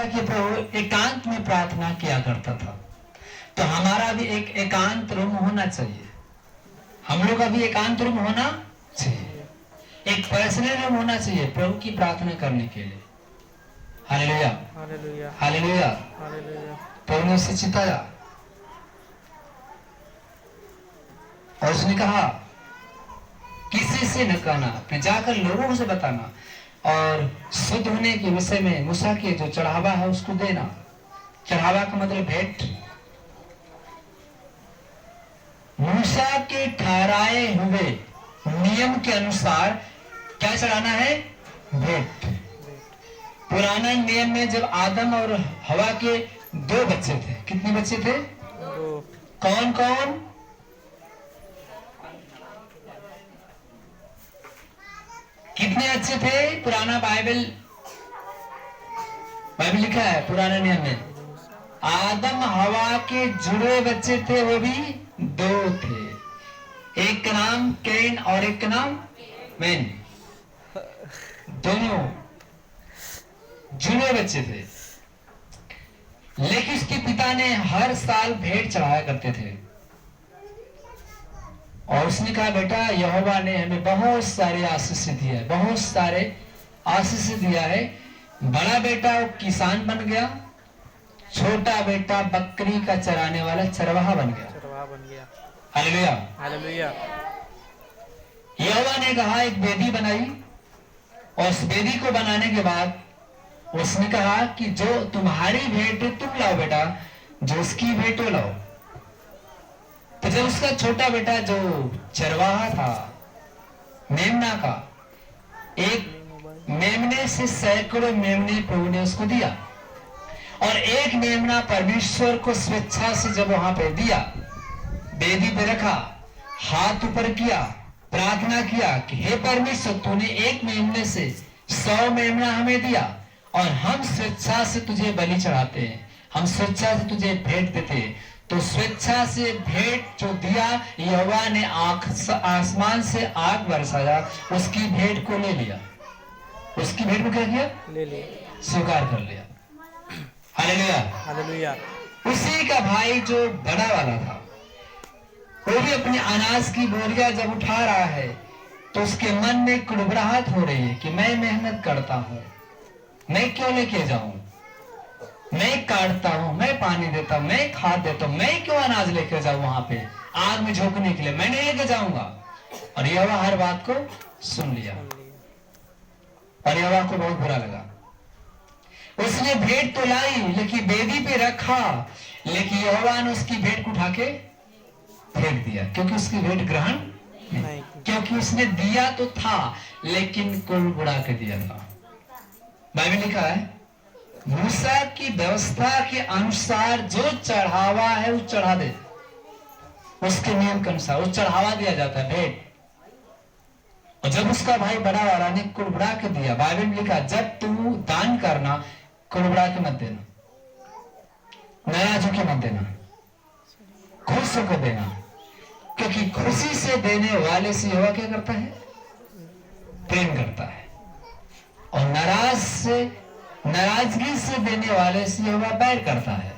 कि प्रभु एकांत में प्रार्थना किया करता था। तो हमारा भी एक एकांत रूम होना चाहिए, हम लोग का भी एकांत रूम होना चाहिए, एक पर्सनल रूम होना चाहिए प्रभु की प्रार्थना करने के लिए। Hallelujah hallelujah hallelujah. हालेलुया। प्रभु ने उसे चिताया और उसने कहा किसी से न कहना, अपने जाकर लोगों से बताना और शुद्ध होने के विषय में मूसा के जो चढ़ावा है उसको देना। चढ़ावा का मतलब भेंट। मूसा के ठहराए हुए नियम के अनुसार क्या चढ़ाना है? भेंट। पुराना नियम में जब आदम और हवा के 2 बच्चे थे, कितने बच्चे थे? 2। कौन कौन? कितने अच्छे थे? पुराना बाइबल लिखा है पुराने नियम में आदम हवा के जुड़े बच्चे थे, वो भी 2 थे। एक का नाम कैन और एक का नाम मैन, दोनों जुड़े बच्चे थे। लेकिन उसके पिता ने हर साल भेंट चढ़ाया करते थे और उसने कहा बेटा यहोवा ने हमें बहुत सारे आशीष दिया है, बहुत सारे आशीष दिया है। बड़ा बेटा वो किसान बन गया, छोटा बेटा बकरी का चराने वाला चरवाहा बन गया। Hallelujah hallelujah. यहोवा ने कहा एक वेदी बनाई और उस वेदी को बनाने के बाद उसने कहा कि जो तुम्हारी भेंट है तुम लाओ बेटा, जो उसकी भेंट वो लाओ। तो जब उसका छोटा बेटा जो चरवाहा था मेमना का, एक मेमने से सैकड़ों मेमने प्रभु ने उसको दिया और एक मेमना परमेश्वर को स्वेच्छा से जब वहां पे दिया, वेदी पे रखा, हाथ ऊपर किया, प्रार्थना किया कि हे परमेश्वर तूने एक मेमने से 100 मेमना हमें दिया और हम स्वेच्छा से तुझे बलि चढ़ाते हैं, हम स्वेच्छा से तुझे भेंट देते हैं। तो स्वेच्छा से भेंट जो दिया, यहोवा ने आसमान से आग बरसाया, उसकी भेंट को ले लिया। उसकी भेंट को क्या किया? ले लिया, स्वीकार कर लिया। Hallelujah hallelujah. उसी का भाई जो बड़ा वाला था वो भी अपने अनाज की बोरियां जब उठा रहा है तो उसके मन में कुड़बड़ाहट हो रही है कि मैं मेहनत करता हूं, मैं क्यों लेके जाऊं, मैं काटता हूं, मैं पानी देता हूं, मैं खाद देता हूं, मैं क्यों अनाज लेके जाऊं वहां पे आग में झोंकने के लिए, मैं नहीं लेके जाऊंगा। और यहोवा हर बात को सुन लिया और यहोवा को बहुत बुरा लगा। उसने भेंट तो लाई लेकिन वेदी पे रखा, लेकिन यहोवा ने उसकी भेंट को उठा के फेंक दिया, क्योंकि उसकी भेंट ग्रहण नहीं, क्योंकि उसने दिया तो था लेकिन कुल बुड़ा के दिया था। बाइबल लिखा है मूसा की व्यवस्था के अनुसार जो चढ़ावा है वो चढ़ा दे, उसके नियम के अनुसार वो चढ़ावा दिया जाता है भेंट। और जब उसका भाई बड़ा वाला ने कुड़बड़ा के दिया, बाइबल में लिखा जब तू दान करना कुड़बड़ा के मत देना, नया झुके मत देना, खुश होकर देना, क्योंकि खुशी से देने वाले से यहोवा क्या करता है? प्रेम करता है। और नाराजगी से देने वाले से यहोवा बैर करता है।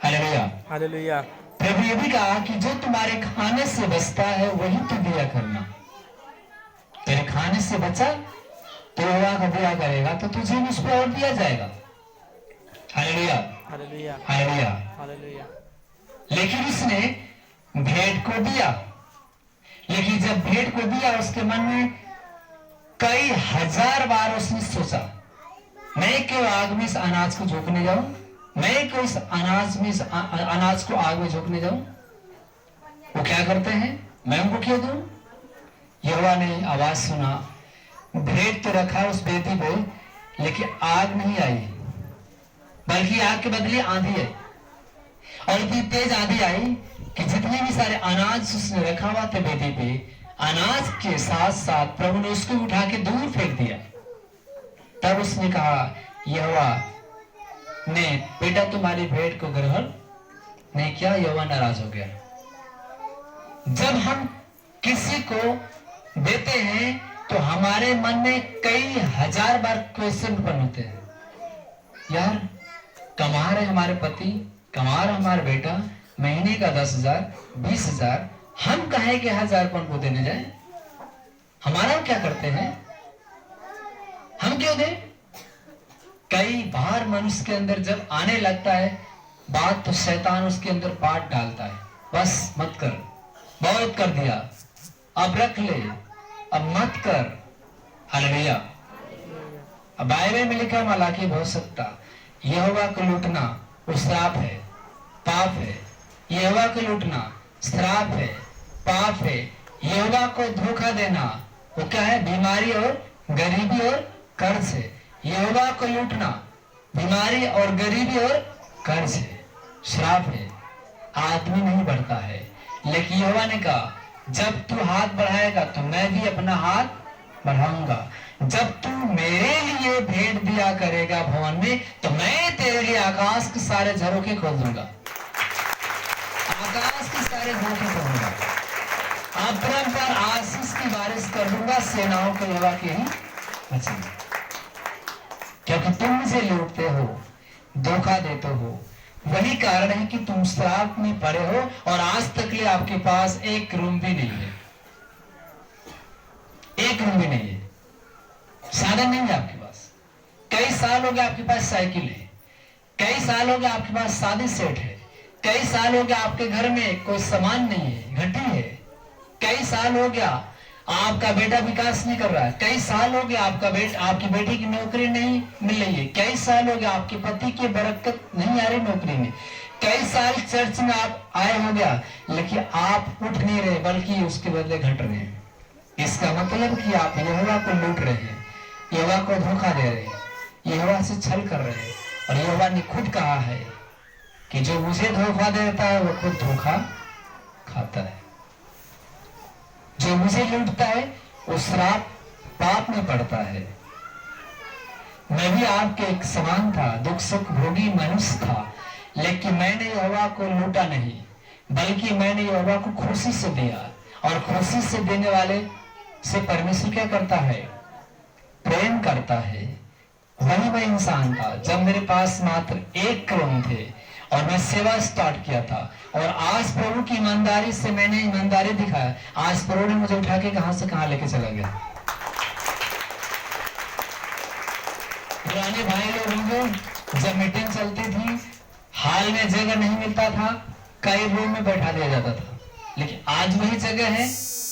Hallelujah hallelujah. प्रभु ये भी कहा कि जो तुम्हारे खाने से बचता है वही तो दिया करना। तेरे खाने से बचा तो यहोवा का दिया करेगा तो तुझे भी उस पर और दिया जाएगा। Hallelujah hallelujah hallelujah. हालेलुया। लेकिन उसने भेंट को दिया, लेकिन जब भेंट को दिया उसके मन में कई हजार बार उसने सोचा मैं क्यों आग में इस अनाज को झोंकने जाऊं, मैं क्यों इस अनाज को आग में झोंकने जाऊं। वो क्या करते हैं, मैं उनको क्यों दूं। यहोवा ने आवाज सुना, भेंट तो रखा उस वेदी पे लेकिन आग नहीं आई, बल्कि आग के बदले आंधी आई। और इतनी तेज आंधी आई कि जितने भी सारे अनाज उसने रखा हुआ था वेदी पे, अनाज के साथ साथ प्रभु ने उसको उठा के दूर फेंक दिया। तब उसने कहा यहोवा ने बेटा तुम्हारी भेंट को ग्रहण नहीं किया, यहोवा नाराज हो गया। जब हम किसी को देते हैं तो हमारे मन में कई हजार बार क्वेश्चन उत्पन्न होते हैं। यार कमा रहे हमारे पति, कमा रहा हमारा बेटा, महीने का 10,000 20,000, हम कहे कि 1,000 उनको देने जाए? हमारा क्या करते हैं? हम क्यों दें? कई बार मनुष्य के अंदर जब आने लगता है बात, तो शैतान उसके अंदर बात डालता है, बस मत कर, बहुत कर दिया, अब रख ले, अब मत कर। हालेलुया। अब बाइबल में लिखा मलाकी बहुत सकता, यहोवा को लूटना वो श्राप है, पाप है। यहोवा को लूटना श्राप है, पाप है। यहोवा को धोखा देना वो क्या है? बीमारी और गरीबी और कर्ज है। यहोवा को लूटना बीमारी और गरीबी और कर्ज है, श्राप है। आदमी नहीं बढ़ता है, लेकिन यहोवा ने कहा जब तू हाथ बढ़ाएगा तो मैं भी अपना हाथ बढ़ाऊंगा। जब तू मेरे लिए भेंट दिया करेगा भवन में, तो मैं तेरे लिए आकाश के सारे झरोखे खोल दूंगा, आकाश के सारे झरोखे खोल दूंगा, अब्रम पर आशीष की बारिश कर दूंगा, सेनाओं के यहोवा के ही वचन। क्योंकि तुम मुझे लूटते हो, धोखा देते हो, वही कारण है कि तुम श्राप में पड़े हो और आज तक लिए आपके पास एक रूम भी नहीं है, एक रूम भी नहीं है, साधन नहीं है आपके पास। कई साल हो गए आपके पास साइकिल है, कई साल हो गए आपके पास शादी सेट है, कई साल हो गया आपके घर में कोई सामान नहीं है, घटी है, कई साल हो गया आपका बेटा विकास नहीं कर रहा है, कई साल हो गया आपकी बेटी की नौकरी नहीं मिल रही है, कई साल हो गया आपके पति की बरकत नहीं आ रही नौकरी में, कई साल चर्च में आप आए हो गया, लेकिन आप उठ नहीं रहे बल्कि उसके बदले घट रहे हैं। इसका मतलब कि आप यहोवा को लूट रहे हैं, यहोवा को धोखा दे रहे हैं, यहोवा से छल कर रहे हैं। और यहोवा ने खुद कहा है कि जो मुझे धोखा देता है वो खुद धोखा खाता है, जो मुझे लूटता है वो श्राप पाप में पड़ता है। मैं भी आपके एक समान था, दुख सुख भोगी मनुष्य था, लेकिन मैंने यहोवा को लूटा नहीं, बल्कि मैंने यहोवा को खुशी से दिया। और खुशी से देने वाले से परमेश्वर क्या करता है? प्रेम करता है। वही मैं इंसान था जब मेरे पास मात्र 1 करोड़ थे और मैं सेवा स्टार्ट किया था, और आज प्रभु की ईमानदारी से मैंने ईमानदारी दिखाया। आज प्रभु ने मुझे उठा के कहां से कहां लेके चला गया। पुराने भाई लोग होंगे, जब मीटिंग चलती थी, हाल में जगह नहीं मिलता था, कई रूम में बैठा दिया जाता था, लेकिन आज वही जगह है,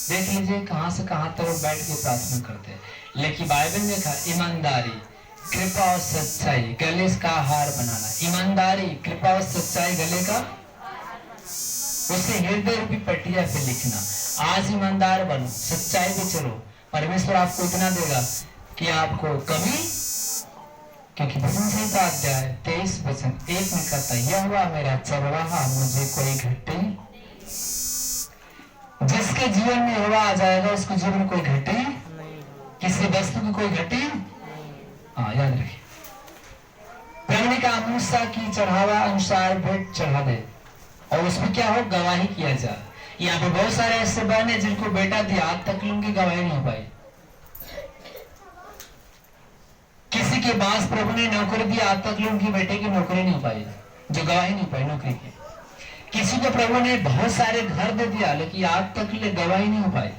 देख लीजिए कहां से कहां तक बैठ के प्रार्थना करते हैं। लेकिन बाइबल में कहा ईमानदारी, कृपा और सच्चाई गले का हार बनाना। ईमानदारी, कृपा और सच्चाई गले का, उसे हृदय रूपी पट्टिया पे लिखना। आज ईमानदार बनो, सच्चाई पे चलो, परमेश्वर आपको इतना देगा कि आपको कभी, क्योंकि भजन संहिता अध्याय 23 वचन 1 में कहता है, यहोवा मेरा चरवाहा, मुझे कोई घटी। जिसके जीवन में यहोवा आ जाएगा उसके जीवन में कोई घटी, किसी वस्तु की कोई घटी, हाँ याद रखिए। प्रभु ने कहा मूसा की चढ़ावा अनुसार भेंट चढ़ा दे, और उसमें क्या हो? गवाही किया जाए। यहाँ पे बहुत सारे ऐसे बहने जिनको बेटा दिया, आज तक उनकी गवाही नहीं हो पाई। किसी के पास प्रभु ने नौकरी दी, आज तक उनकी बेटे की नौकरी नहीं हो पाई, जो गवाही नहीं पाई नौकरी की। किसी को प्रभु ने बहुत सारे घर दे दिया, लेकिन आज तक ले गवाही नहीं हो पाई।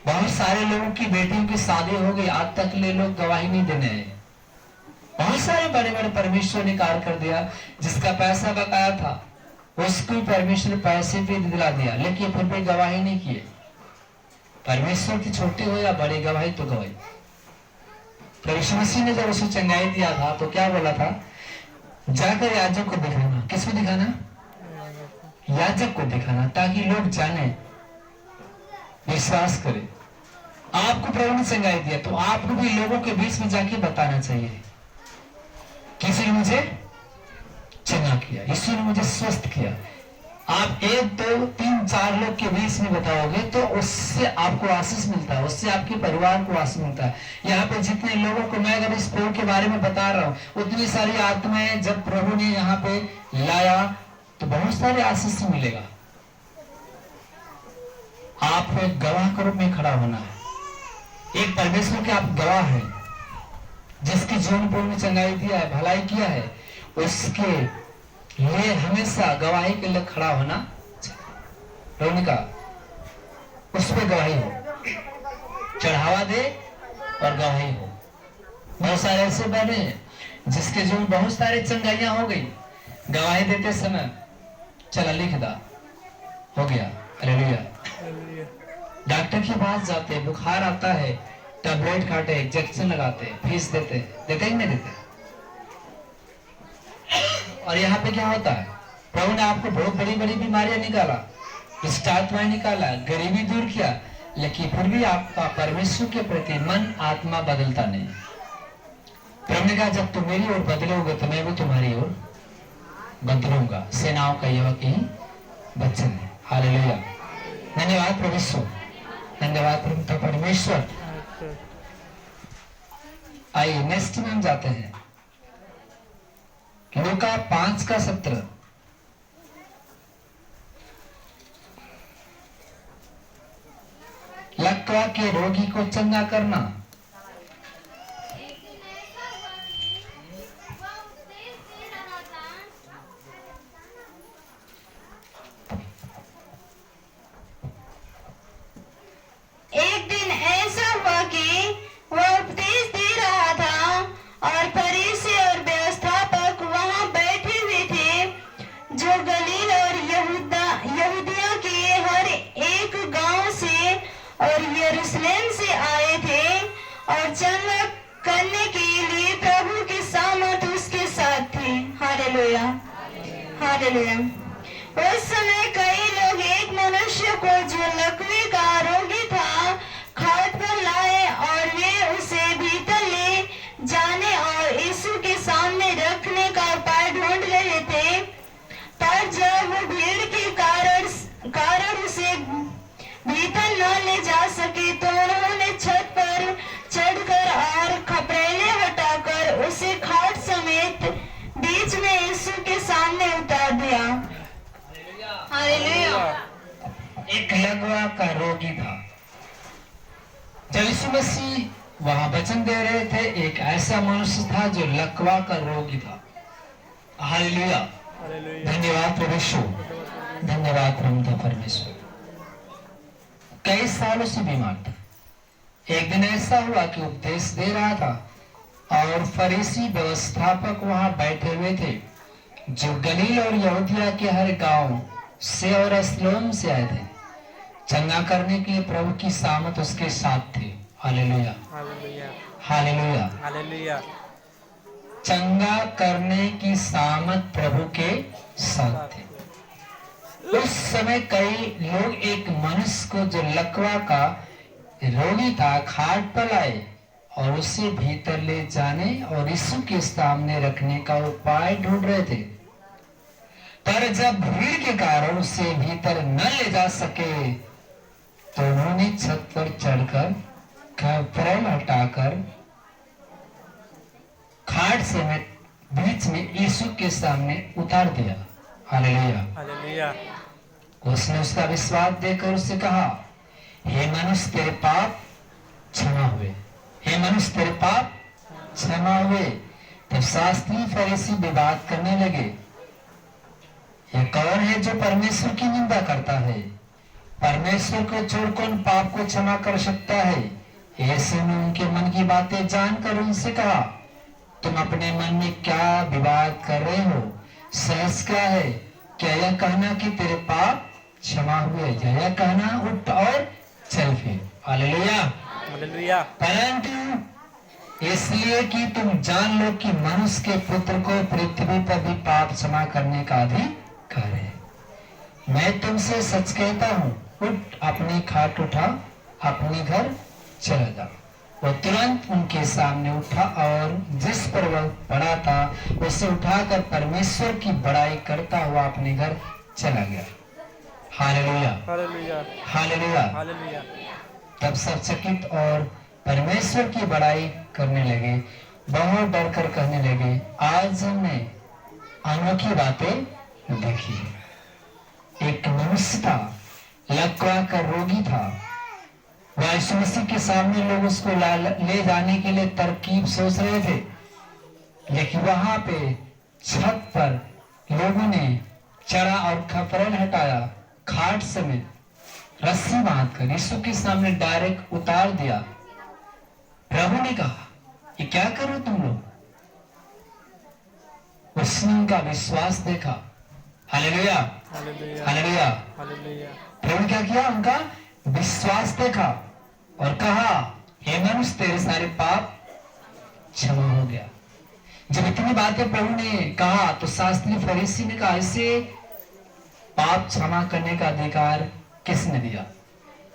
बहुत सारे लोगों की बेटियों की शादी हो गई, आज तक ले लोग गवाही नहीं देने हैं। बहुत सारे बड़े बड़े परमेश्वर ने कार्य कर दिया, जिसका पैसा बकाया था उसको परमेश्वर पैसे भी दिला दिया, लेकिन फिर भी गवाही नहीं किए। परमेश्वर की छोटी हो या बड़ी गवाही तो गवाही। प्रभु मसीह ने जब उसे चंगाई दिया था तो क्या बोला था? जाकर याजक को दिखाना। किसको दिखाना? याजक को दिखाना, ताकि लोग जाने, विश्वास करें। आपको प्रभु ने चंगाई दिया तो आपको भी लोगों के बीच में जाके बताना चाहिए, किसी ने मुझे चंगा किया, यीशु ने मुझे स्वस्थ किया। आप 1 2 3 4 लोग के बीच में बताओगे तो उससे आपको आशीष मिलता है, उससे आपके परिवार को आशीष मिलता है। यहाँ पे जितने लोगों को मैं अगर इस प्रभु के बारे में बता रहा हूँ, उतनी सारी आत्माएं जब प्रभु ने यहाँ पे लाया तो बहुत सारे आशीष मिलेगा। आप एक गवाह के रूप में खड़ा होना है, एक परमेश्वर के आप गवाह हैं। जिसकी जीवन पूर्ण चंगाई दिया है, भलाई किया है, उसके लिए हमेशा गवाही के लिए खड़ा होना चाहिए। रोने का उस पर गवाही हो, चढ़ावा दे और गवाही हो। बहुत सारे ऐसे बने जिसके जीवन बहुत सारी चंगाइयां हो गई, गवाही देते समय चला लिख दा, हो गया, हालेलुया। डॉक्टर के पास जाते, बुखार आता है, टैबलेट खाते, इंजेक्शन लगाते, फीस देते, देते ही नहीं देते। और यहाँ पे क्या होता है, प्रभु ने आपको बहुत बड़ी बड़ी बीमारियां निकाला, दुष्ट आत्माएं निकाला, गरीबी दूर किया, लेकिन फिर भी आपका परमेश्वर के प्रति मन आत्मा बदलता नहीं। प्रभु ने कहा जब तुम मेरी ओर बदलोगे तो मैं भी तुम्हारी ओर बदलूंगा। सेनाओं का युवक ही वचन है, हालेलुया। धन्यवाद प्रभु यीशु, धन्यवाद प्रभु परमेश्वर। आइए नेक्स्ट में हम जाते हैं लूका 5 का 17। लकवा के रोगी को चंगा करना। एक दिन ऐसा हुआ कि वह उपदेश दे रहा था और फरीसी और व्यवस्थापक वहां बैठे हुए थे, जो गलील और यहूदिया के हर एक गांव से और यरूशलेम से आए थे, और चंगा करने के लिए प्रभु की सामर्थ उसके साथ थी। Hallelujah, hallelujah. उस समय कई लोग एक मनुष्य को जो लकवे का रोगी था खाट पर लाए, और वे उसे भीतर ले जाने और यीशु के सामने रखने का उपाय ढूंढ रहे थे। पर जब वो भीड़ के कारण उसे भीतर न ले जा सके, तो उन्होंने छत पर चढ़कर और खपरेले हटाकर उसे खाट समेत बीच में यीशु के सामने उतार दिया। हालेलुया। एक लकवा का रोगी था। जब यीशु मसीह वहां वचन दे रहे थे, एक ऐसा मनुष्य था जो लकवा का रोगी था। हालेलुया, धन्यवाद प्रभु यीशु, धन्यवाद प्रभु परमेश्वर। कई सालों से बीमार था। एक दिन ऐसा हुआ कि उपदेश दे रहा था और फरीसी व्यवस्थापक वहां बैठे हुए थे, जो गलील और यहूदिया के हर गांव से और अस्लोम से आए थे। चंगा करने के लिए प्रभु की सामत उसके साथ थी। Hallelujah, hallelujah, hallelujah. चंगा करने की सामत प्रभु के साथ थी। उस समय कई लोग एक मनुष्य को जो लकवा का रोगी था खाट पर लाए और उसे भीतर ले जाने और यीशु के सामने रखने का उपाय ढूंढ रहे थे। पर जब भीड़ के कारण उसे भीतर न ले जा सके, तो उन्होंने छत पर चढ़कर खपरेल हटाकर खाट से बीच में यीशु के सामने उतार दिया। Hallelujah, hallelujah. उसने उसका विश्वास देकर उससे कहा, हे मनुष्य तेरे पाप क्षमा हुए, हे मनुष्य तेरे पाप क्षमा हुए। तब शास्त्री फरीसी विवाद करने लगे, यह कौन है जो परमेश्वर की निंदा करता है? परमेश्वर को छोड़ कौन पाप को क्षमा कर सकता है? ऐसे में उनके मन की बातें जानकर उनसे कहा, तुम अपने मन में क्या विवाद कर रहे हो? सहज क्या है? क्या यह कहना कि तेरे पाप क्षमा हुए, या यह कहना उठ और चल फिर? Hallelujah, hallelujah. परंतु इसलिए कि तुम जान लो कि मनुष्य के पुत्र को पृथ्वी पर भी पाप क्षमा करने का अधिकार है। मैं तुमसे सच कहता हूँ, उठ अपनी खाट उठा, अपने घर चला जा। वो तुरंत उनके सामने उठा और जिस पर वह पड़ा था उसे उठाकर परमेश्वर की बड़ाई करता हुआ अपने घर चला गया। Hallelujah, hallelujah, hallelujah, hallelujah. तब सब चकित और परमेश्वर की बड़ाई करने लगे, बहुत डर कर कहने लगे, आज हमने अनोखी बातें देखी। एक मनुष्य था, लकवा का रोगी था, वह यीशु मसीह के सामने लोग उसको ले जाने के लिए तरकीब सोच रहे थे, लेकिन वहां पे छत पर लोगों ने चढ़ा और खपरल हटाया, खाट समेत रस्सी बांधकर यीशु के सामने डायरेक्ट उतार दिया। प्रभु ने कहा, ये क्या करो तुम लोग? उसने उनका विश्वास देखा। Hallelujah, hallelujah, hallelujah. हालेलुया, प्रभु ने क्या किया? उनका विश्वास देखा और कहा, हे मनुष्य, तेरे सारे पाप क्षमा हो गया। जब इतनी बातें प्रभु ने कहा तो शास्त्री फरीसी ने कहा, इसे पाप क्षमा करने का अधिकार किसने दिया?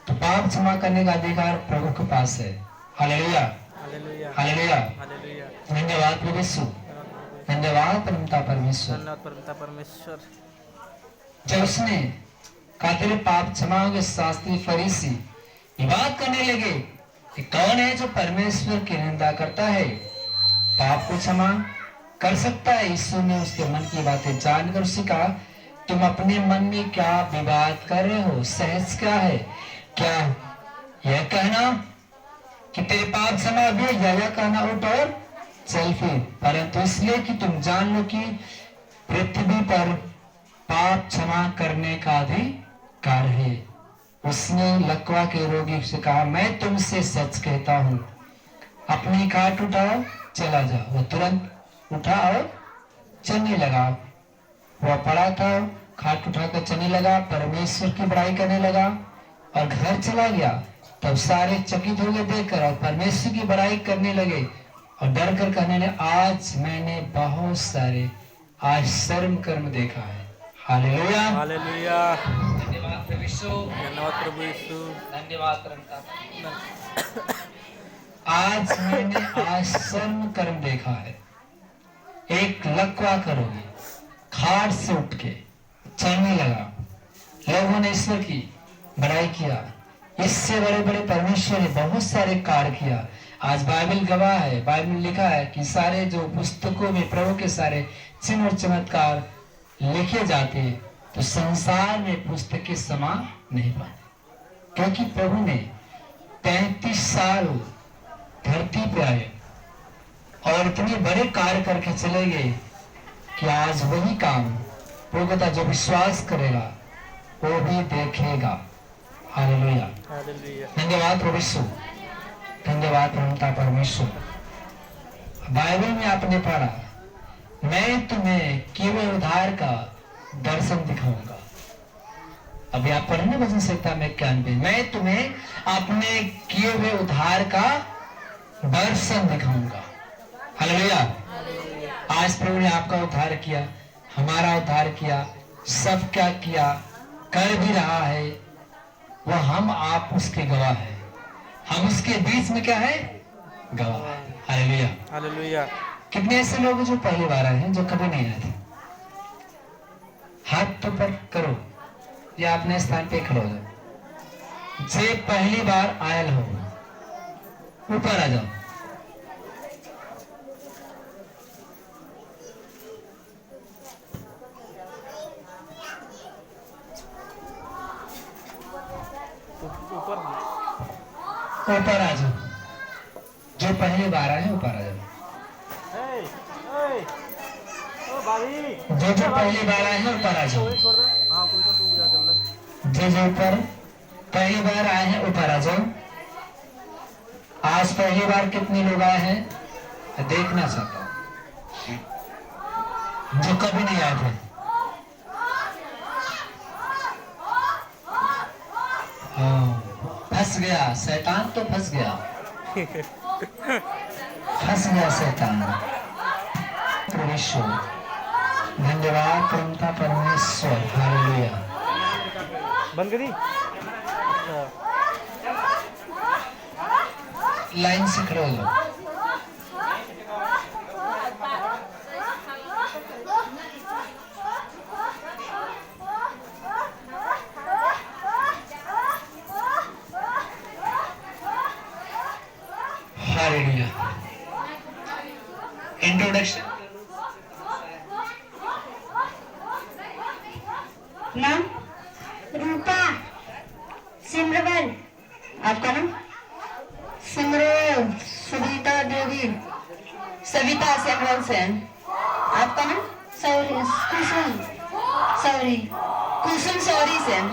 तो पाप क्षमा करने का अधिकार प्रभु के पास है। Hallelujah, hallelujah, hallelujah. हालेलुया। धन्यवाद प्रभु यीशु, धन्यवाद परमपिता परमेश्वर। धन्यवाद परमपिता परमेश्वर। जब उसने कहा तेरे पाप क्षमा हो गए, शास्त्री फरीसी ये बात करने लगे कि कौन है जो परमेश्वर की निंदा करता है, पाप को क्षमा कर सकता है। यीशु ने उसके मन की बातें जानकर उससे कहा, तुम अपने मन में क्या विवाद कर रहे हो? सहज क्या है? क्या यह कहना कि तेरे पाप क्षमा हो गए, या यह कहना उठ और चल फिर? परंतु इसलिए कि तुम जान लो कि पृथ्वी पर पाप क्षमा करने का अधिकार है। उसने लकवा के रोगी से कहा, मैं तुमसे सच कहता हूँ, अपनी खाट उठाओ, चला जाओ। वो तुरंत उठा और चलने लगा। वह पड़ा था, खाट उठाकर चलने लगा, परमेश्वर की बड़ाई करने लगा और घर चला गया। तब सारे चकित हो गए देखकर और परमेश्वर की बड़ाई करने लगे और डर कर कहने लगे, आज मैंने बहुत सारे आश्चर्य कर्म देखा है। Hallelujah, hallelujah. धन्यवाद प्रभु यीशु, धन्यवाद प्रभु यीशु। धन्यवाद परमपिता। आज मैंने आश्चर्य कर्म देखा है। एक लकवा करोगे, खाट से उठ के चलने लगा। लोगों ने ईश्वर की बड़ाई किया। इससे बड़े बड़े परमेश्वर ने बहुत सारे कार्य किया। आज बाइबल गवाह है, बाइबल में लिखा है कि सारे जो पुस्तकों में प्रभु के सारे चिन्ह और चमत्कार लिखे जाते तो संसार में पुस्तक के समान नहीं पाते, क्योंकि प्रभु ने 33 साल धरती पे आए और इतने बड़े कार्य करके चले गए कि आज वही काम वो कहता जो विश्वास करेगा वो भी देखेगा। Hallelujah, hallelujah. धन्यवाद प्रभु यीशु, धन्यवाद परमपिता परमेश्वर। बाइबल में आपने पढ़ा, मैं तुम्हें केवल उद्धार का दर्शन दिखाऊंगा। अभी आप पढ़े ना वचन संहिता में 91, मैं तुम्हें अपने किए हुए उद्धार का दर्शन दिखाऊंगा। हालेलुया। आज प्रभु ने आपका उद्धार किया, हमारा उद्धार किया, सब क्या किया, कर भी रहा है, वह हम आप उसके गवाह हैं। हम उसके बीच में क्या है? गवाह है। Hallelujah, hallelujah. कितने ऐसे लोग जो पहली बार आए हैं, जो कभी नहीं आए थे? हाथ तो पर करो या अपने स्थान पे खड़े हो जाओ। जे पहली बार आयल हो ऊपर आ जाओ। ऊपर ऊपर आ जाओ। जो पहली बार आए हैं ऊपर आ जाओ। जो पहली बार आए हैं ऊपर आ जाओ। जो ऊपर पहली बार आए हैं ऊपर आ जाओ। आज पहली बार कितने लोग आए हैं देखना चाहता हूँ, जो कभी नहीं आए थे। फंस गया शैतान, तो फंस गया, फंस गया शैतान। परमेश्वर, धन्यवाद परमपिता परमेश्वर। हालेलुया। बंद करी। लाइन से खड़े हो जाओ। हालेलुया। इंट्रोडक्शन। नाम रूपा सिमरवन। आपका नाम? सॉरी कुसुम सॉरी कुसुम सॉरी सेन।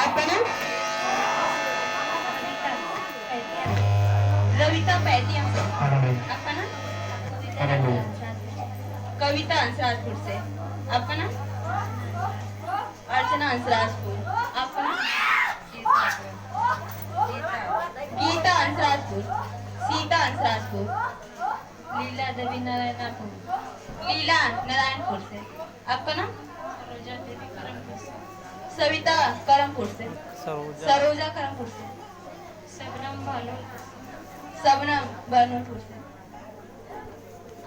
आपका नाम? रविता पैतियम से। आपका नाम? कविता अंसराजपुर से। आपका नाम? अर्चना अंसराजपुर। आपका नाम? गीता अंसराजपुर। सीता अंसराजपुर। लीला देवी नारायणपुर। लीला नारायणपुर से। आपका नाम? सरोजा देवी करमपुर से। सविता करमपुर से। सरोजा करमपुर से। सबनम भानोपुर से। सबनम भानोपुर से।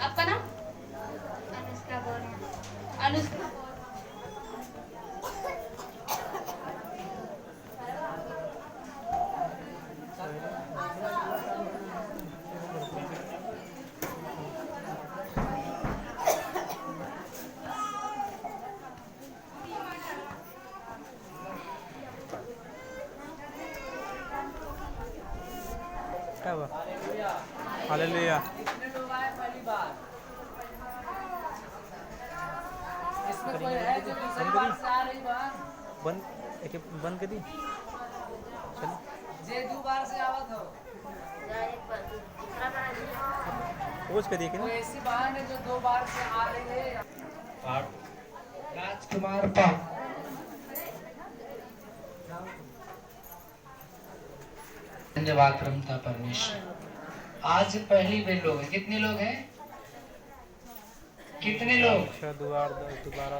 आपका नाम? अनुष्का बोरिया। अनुष्का क्या हुआ? हालेलुया। बंद कर दी। चल जे दो बार से आवत हो रोज कर दिए कि वो ना। ऐसी बहन है जो 2 बार से आ रही है। राजकुमार पा धन्यवाद परमता परमेश्वर। आज पहली बेर लोग हैं। कितने लोग हैं? कितने लोग दोबारा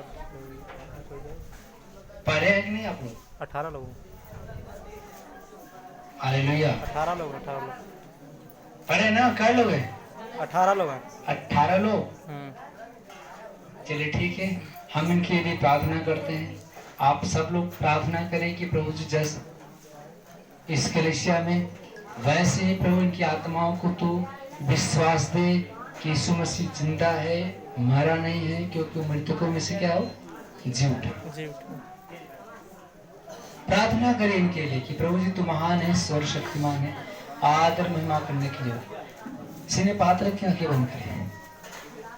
पढ़े हैं कि नहीं आप लोग? 18 लोग। हालेलुया। 18 लोग। 18 लोग। पढ़े ना? क्या लोग हैं? 18 लोग हैं। 18 लोग। चलिए ठीक है, हम इनके लिए प्रार्थना करते हैं। आप सब लोग प्रार्थना करें कि प्रभु जी जैसे इस कलीसिया में वैसे ही प्रभु इनकी आत्माओं को तू विश्वास दे कि यीशु मसीह जिंदा है, मरा नहीं है, क्योंकि मृतकों में से क्या हो? जी उठा। प्रार्थना करें इनके लिए कि प्रभु जी तू महान है, सर्वशक्तिमान है, आदर महिमा करने के लिए सीने पात्र की आंखें बंद करें।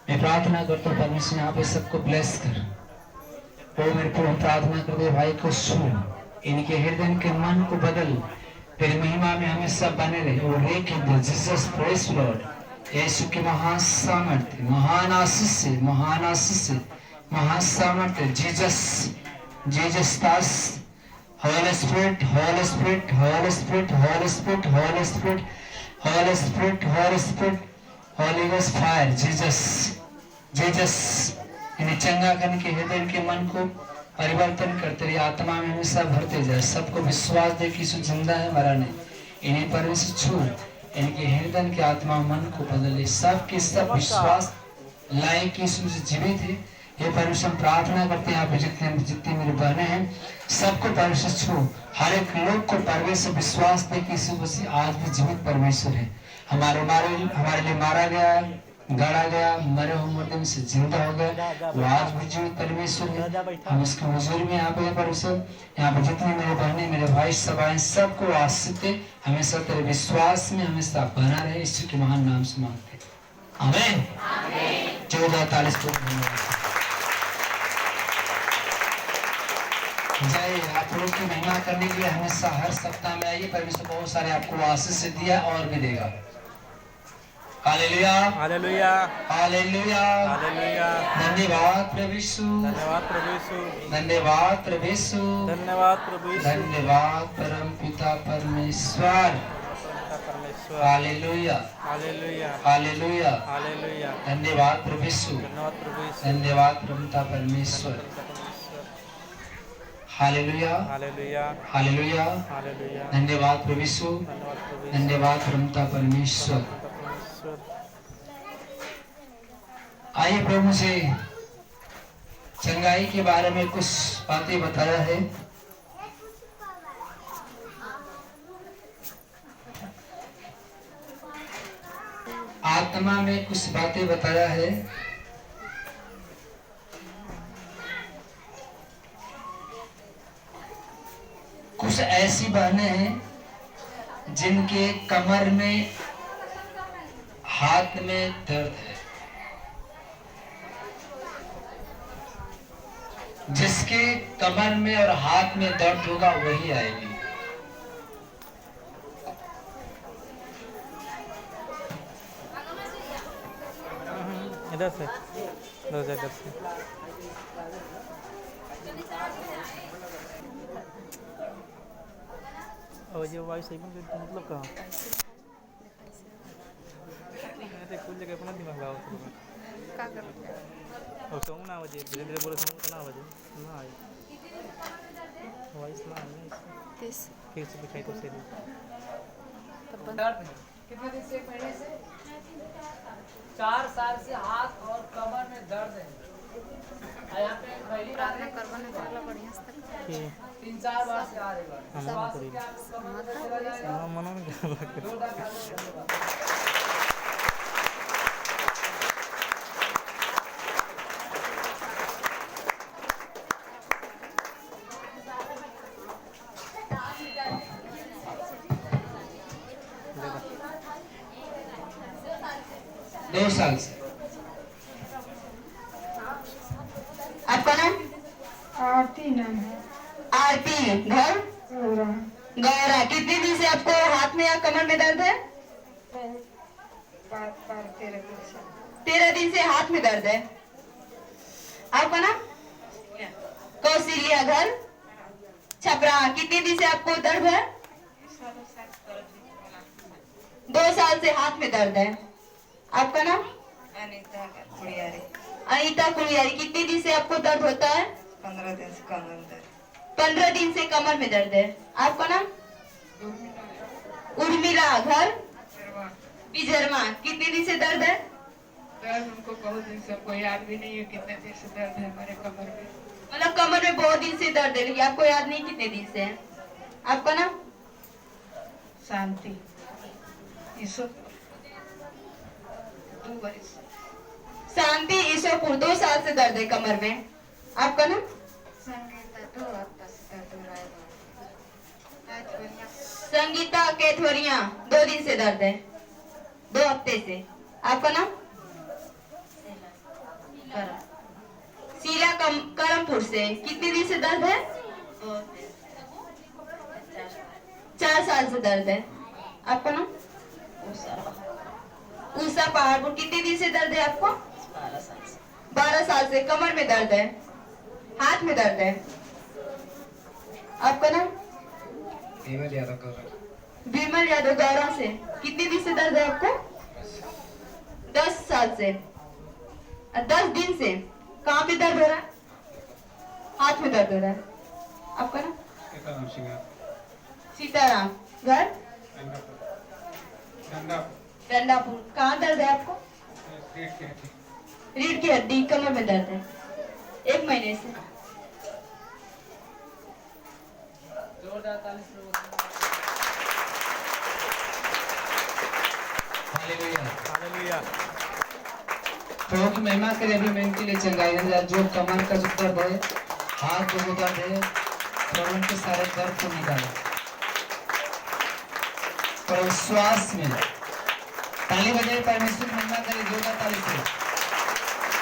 मैं प्रार्थना करता हूँ परमेश्वर यहाँ पे सबको ब्लेस कर। वो मेरे को प्रार्थना कर दे भाई को सुन, इनके हृदय के मन को बदल, तेरी महिमा में हमेशा बने रहे। और जीसस प्रेस लॉर्ड, यीशु की महान सामर्थ्य, महान आशीष से, महान आशीष से, महान सामर्थ्य, जीसस जीसस दास, holy spirit, holy spirit, holy spirit, holy spirit, holy spirit, holy spirit, holy spirit, holy ghost fire, Jesus Jesus इन्हें चंगा करने के हृदय के मन को परिवर्तन करते रहिए, आत्मा में हमेशा भरते जाए। सबको विश्वास दे कि यीशु जिंदा है, मरा नहीं। इन्हें परमेश्वर छू, इनके हृदय के आत्मा मन को बदले, सबके सब विश्वास लाए कि यीशु जीवित है। ये परमेश्वर प्रार्थना करते हैं, यहाँ पे जितने मेरे बहने हैं सबको परमेश्वर छू, हर एक लोग को परमेश्वर विश्वास दे कि यीशु मसीह आज भी जीवित परमेश्वर है। हमारे लिए मारा गया, गड़ा गया, मरे हुए मुर्दे में से जिंदा हो गया, वो आज भी जीवित परमेश्वर है। हम इसके हुजूर में यहाँ पे परमेश्वर, यहाँ पे जितने मेरे बहने मेरे भाई सब आए, सबको आशीष दे, हमेशा तेरे विश्वास में हमेशा बना रहे। यीशु के महान नाम से मांगते आमीन। 14:40 जय। आप लोग की महिमा करने के लिए हमेशा हर सप्ताह में आइए। परमेश्वर बहुत सारे आपको आशीष से दिया और भी देगा। Hallelujah, hallelujah, hallelujah, hallelujah. धन्यवाद प्रभु यीशु, धन्यवाद प्रभु यीशु, धन्यवाद प्रभु यीशु, धन्यवाद प्रभु यीशु, धन्यवाद परम पिता परमेश्वर। Hallelujah, hallelujah, hallelujah, hallelujah. धन्यवाद प्रभु यीशु, धन्यवाद प्रभु यीशु, धन्यवाद परम पिता परमेश्वर। Hallelujah, hallelujah, hallelujah, hallelujah. धन्यवाद प्रभु यीशु, धन्यवाद प्रभु यीशु, धन्यवाद परम पिता परमेश्वर। परमेश्वर। आइए प्रभु से चंगाई के बारे में कुछ बातें बताया है। आत्मा में कुछ बातें बताया है। कुछ ऐसी बहनें हैं जिनके कमर में, हाथ में दर्द है। जिसके कमर में और हाथ में दर्द होगा वही आएगी। इधर से इधर से और ये वाइस सही मतलब कहाँ मैं कुछ जगह अपना दिमाग लगाओ का करो और सॉन्ग ना बजे धीरे धीरे बोलो सॉन्ग ना बजे ना आए वॉइस ना आए तीस फिर से दिखाई तो सही तब बंद दर्द है। कितने दिन से पहले से 4 साल से हाथ और कमर में दर्द है। और यहाँ पे पहली बार प्रार्थना है, करवा नहीं चला बढ़िया से तक कि 3-4 बार से आ रही बार हाँ, श्वास करीब। क्या आपको कमर में चला जाएगा। हाँ मनो में क्या लग जोरदार ताली से धन्यवाद। दो साल से आपका नाम? आरती नाम है। आरती। घर? गौरा। गौरा। कितने दिन से आपको हाथ में या कमर में दर्द है? 13 दिन से। 13 दिन से हाथ में दर्द है। आपका नाम? कौशल्या। घर? छपरा। कितने दिन से आपको दर्द है? 2 साल से हाथ में दर्द है। आपका नाम? अनीता कुड़ियारी। अनीता कुड़ियारी। कितने दिन से आपको दर्द होता है? 15 दिन से कमर दर्द। 15 दिन से कमर में दर्द है। आपका नाम? उर्मिला। घर? बिजरमा। कितने दिन से दर्द है? दर्द हमको बहुत दिन से, हमको याद भी नहीं है कितने दिन से दर्द है हमारे कमर में। मतलब कमर में बहुत दिन से दर्द है लेकिन आपको याद नहीं कितने दिन से है। आपका नाम? शांति। ईसो 2 वर्ष। शांति ईश्वरपुर। 2 साल से दर्द है कमर में। आपका नाम? संगीता 2 हफ्ता से दर्द हो रहा है। आज बढ़िया। संगीता केथवरिया। 2 दिन से दर्द है, 2 हफ्ते से। आपका नाम? शीला करमपुर से। कितने दिन से दर्द है? 4 साल से दर्द है। आपका नाम? उषा पहाड़पुर। कितने दिन से दर्द है आपको? 12 साल से। कमर में दर्द है, हाथ में दर्द है। आपका नाम? विमल यादव गौरा। विमल यादव गौरा से। कितने दिन से दर्द है आपको? 10 साल से। 10 दिन से। कहाँ पे दर्द हो रहा है? हाथ में दर्द हो रहा है। आपका नाम? सीताराम। घर? डंडापुर। कहाँ दर्द है आपको? रीढ़ की हड्डी, कमर में दर्द है 1 महीने से। जोरदार ताली से हालेलुया। हालेलुया प्रभु की महिमा करे। अभी मैं इनके लिए चंगाई जो कमर का जो दर्द है, हाथ का जो दर्द है, प्रभु उनके सारे दर्द को निकाले और विश्वास में ताली बजाए परमेश्वर की महिमा करे। जोरदार ताली से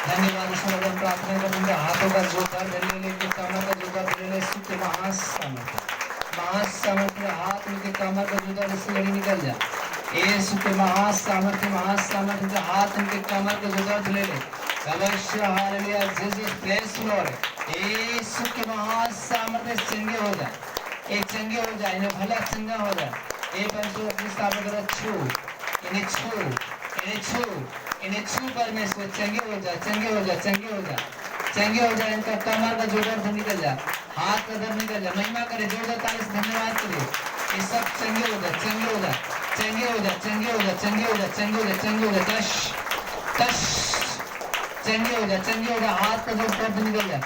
धन्यवाद। ईश्वर हम प्रार्थना करेंगे हाथों का जो दर्द ले लेके कमर का जो दर्द ले ले सुख महासामर्थ्य हाथ उनके कमर का जो दर्द इससे लड़ी निकल जा। यीशु के महासामर्थ्य हाथ उनके कमर का जो दर्द ले ले। अवश्य हालेलुया जीसस प्रेज लॉर्ड। यीशु के महासामर्थ्य चंगे हो जा, एक चंगे हो जाए, इन्हें भला चंगा हो जाए। एक परमेश्वर अपनी स्थापना कर छू, इन्हें छू, इन्हें छू, इन्हें छू परमेश्वर। चंगे हो जा, चंगे हो जा, चंगे हो जा, चंगे हो जाए। इनका कमर का जो दर्द निकल जा, हाथ का दर्द निकल जा। महिमा करे, जोरदार ताली से धन्यवाद करे। ये सब चंगे हो जा, चंगे हो जा, चंगे हो जा, चंगे हो जा, चंगे हो जा, चंगे हो जा, चंगे हो जा। टश टश चंगे हो जा, चंगे हो जा। हाथ का जो दर्द निकल जा,